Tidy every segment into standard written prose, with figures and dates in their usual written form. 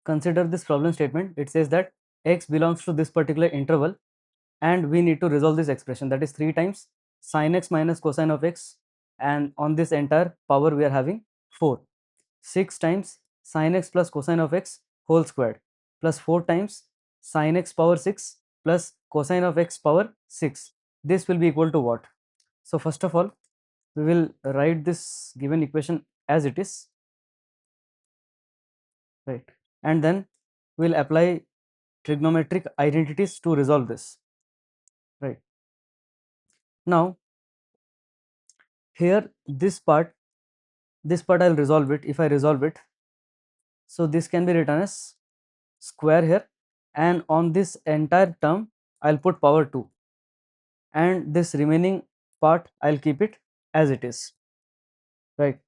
consider this problem statement. It says that x belongs to this particular interval and we need to resolve this expression, that is 3 times sin x minus cosine of x, and on this entire power we are having 4. 6 times sin x plus cosine of x whole squared plus 4 times sin x power 6 plus cosine of x power 6. This will be equal to what? So first of all, we will write this given equation as it is, right, and then we will apply trigonometric identities to resolve this, right. Now here this part I will resolve it. If I resolve it, so this can be written as square here, and on this entire term I will put power 2, and this remaining part I will keep it as it is, right.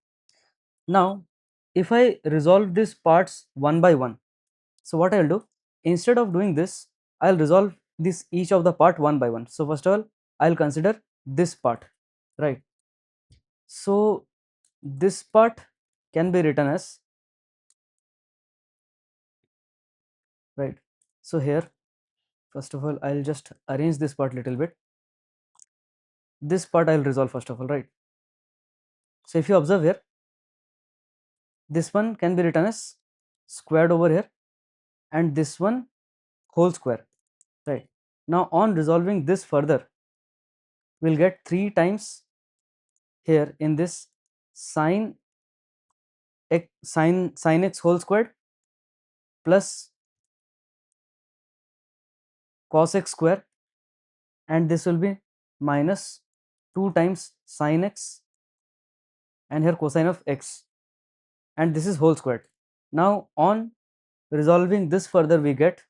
Now if I resolve these parts one by one, so what I will do, instead of doing this, I will resolve this each of the part one by one. So first of all, I will consider this part, right. So this part can be written as, right. So here first of all I will just arrange this part little bit. This part I will resolve first of all, right. So if you observe here, this one can be written as squared over here and this one whole square, right. Now on resolving this further, we will get 3 times here in this sin x whole squared plus cos x square, and this will be minus 2 times sin x and here cosine of x, and this is whole squared. Now on resolving this further, we get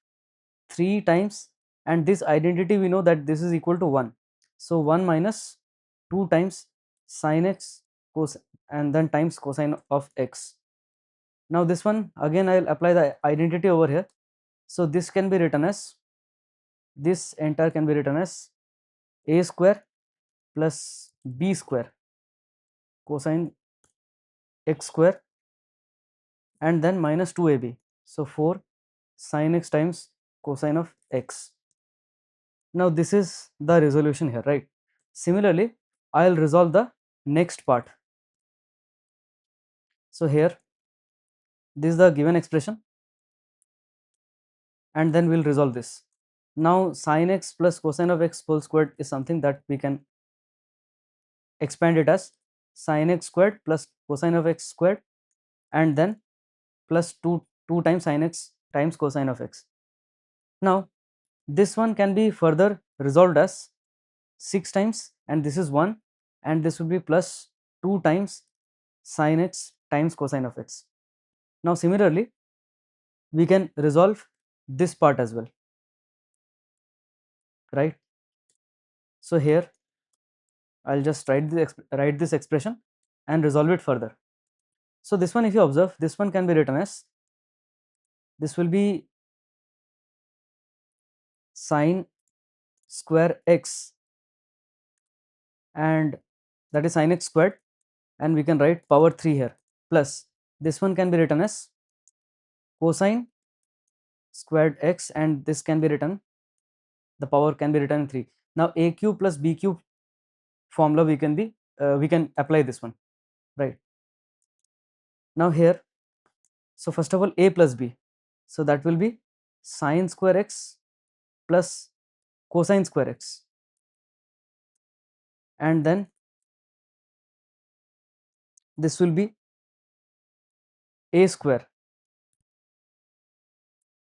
3 times, and this identity we know that this is equal to 1. So 1 minus 2 times sin x cos and then times cosine of x. Now this one again I will apply the identity over here. So this can be written as, this entire can be written as a square plus b square cosine x square and then minus 2ab. So 4 sin x times cosine of x. Now this is the resolution here, right. Similarly, I will resolve the next part. So here this is the given expression, and then we will resolve this. Now sin x plus cosine of x whole squared is something that we can expand it as sin x squared plus cosine of x squared and then plus 2 times sin x times cosine of x. Now this one can be further resolved as 6 times, and this is 1, and this will be plus 2 times sin x times cosine of x. Now similarly, we can resolve this part as well, right. So here I'll just write this expression and resolve it further. So this one, if you observe, this one can be written as, this will be sin square x, and that is sin x squared, and we can write power 3 here, plus this one can be written as cosine squared x, and this can be written, the power can be written in 3. Now a cube plus b cube formula we can apply this one, right. Now here, so first of all a plus b, so that will be sin square x plus cosine square x, and then this will be a square,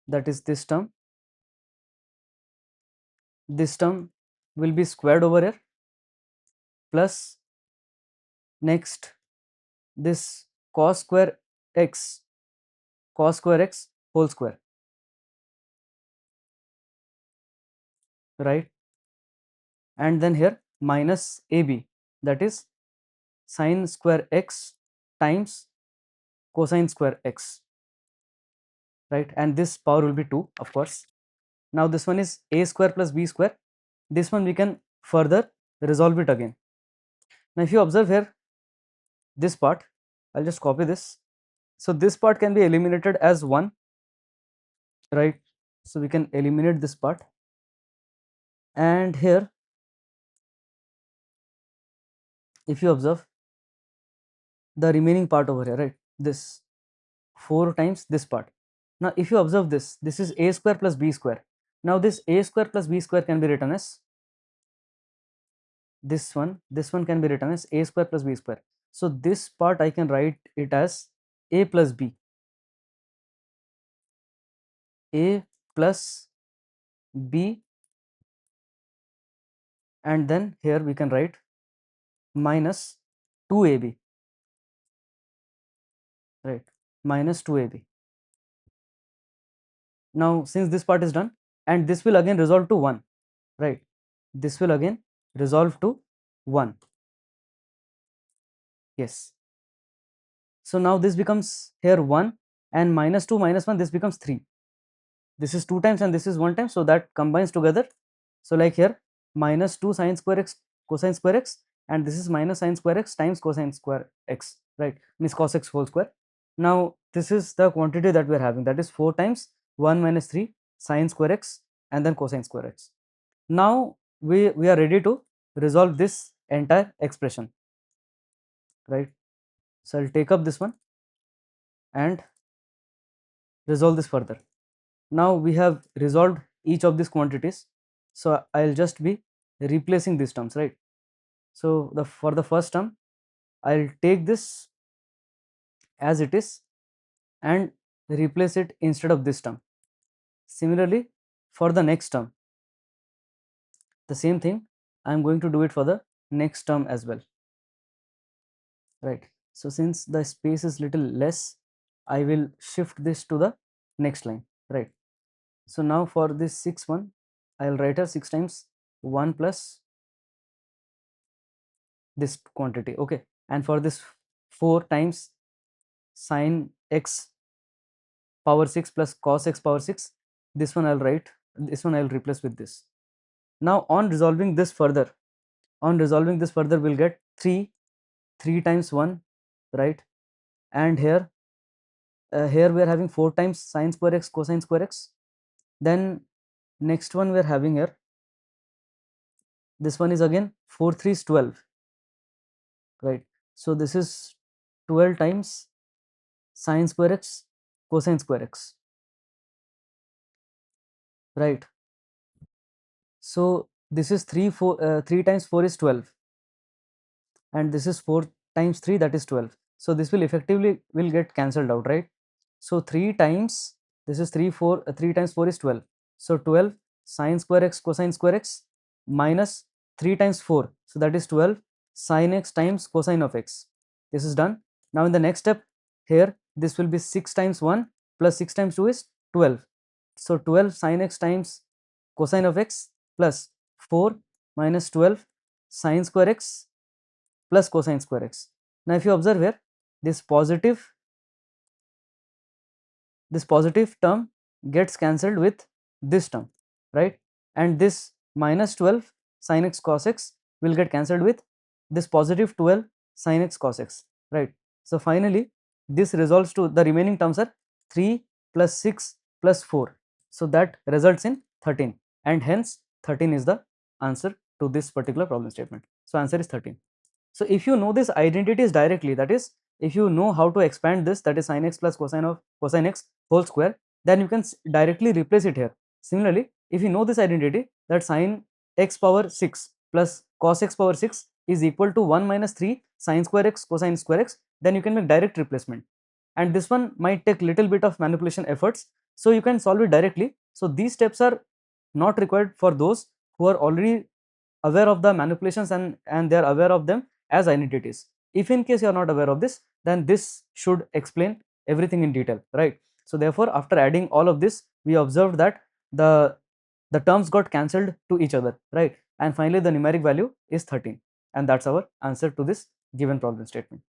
that is this term will be squared over here, plus next this cos² x whole square, right, and then here minus ab, that is sin square x times cosine square x, right, and this power will be 2, of course. Now this one is a square plus b square, this one we can further resolve it again. Now if you observe here, this part, I'll just copy this. So this part can be eliminated as 1, right? So we can eliminate this part, and here if you observe the remaining part over here, right, this 4 times this part. Now if you observe this, this is a square plus b square. Now this a square plus b square can be written as this one can be written as a square plus b square. So this part I can write it as a plus b, a plus b, and then here we can write minus 2ab, right, minus 2ab. Now since this part is done, and this will again resolve to 1, right, this will again resolve to 1, yes. So now this becomes here 1, and minus 2 minus 1, this becomes 3. This is 2 times and this is 1 time, so that combines together. So like here minus 2 sin square x cosine square x, and this is minus sin square x times cosine square x, right, means cos x whole square. Now this is the quantity that we are having, that is 4 times 1 minus 3 sin square x and then cosine square x. Now we are ready to resolve this entire expression, right. So I'll take up this one and resolve this further. Now we have resolved each of these quantities, so I'll just be replacing these terms, right. So for the first term I'll take this as it is and replace it instead of this term. Similarly for the next term, the same thing I am going to do it for the next term as well, right. So since the space is little less, I will shift this to the next line, right. So now for this 6 one, I'll write as 6 times 1 plus this quantity, okay. And for this 4 times sin x power 6 plus cos x power 6, this one I'll write, this one I'll replace with this. Now on resolving this further, we'll get 3 times 1, right, and here we are having 4 times sin square x cosine square x. Then next one we are having here, this one is again 4 3 is 12, right. So this is 12 times sin square x cosine square x, right. So this is 3 times 4 is 12, and this is 4 times 3, that is 12. So this will effectively will get cancelled out, right. So 3 times, this is 3 times 4 is 12. So 12 sin square x cosine square x minus 3 times 4, so that is 12 sin x times cosine of x. This is done. Now in the next step, here this will be 6 times 1 plus 6 times 2 is 12. So 12 sin x times cosine of x plus 4 minus 12 sin square x plus cosine square x. Now if you observe here, this positive term gets cancelled with this term, right, and this minus 12 sin x cos x will get cancelled with this positive 12 sin x cos x, right. So finally this resolves to, the remaining terms are 3 plus 6 plus 4, so that results in 13, and hence 13 is the answer to this particular problem statement. So answer is 13. So if you know this identities directly, that is if you know how to expand this, that is sin x plus cosine x whole square, then you can directly replace it here. Similarly, if you know this identity that sin x power 6 plus cos x power 6 is equal to 1 minus 3 sin square x cosine square x, then you can make direct replacement, and this one might take little bit of manipulation efforts, so you can solve it directly. So these steps are not required for those who are already aware of the manipulations and they are aware of them as identities. If in case you are not aware of this, then this should explain everything in detail, right. So therefore after adding all of this, we observed that the terms got cancelled to each other, right, and finally the numeric value is 13, and that's our answer to this given problem statement.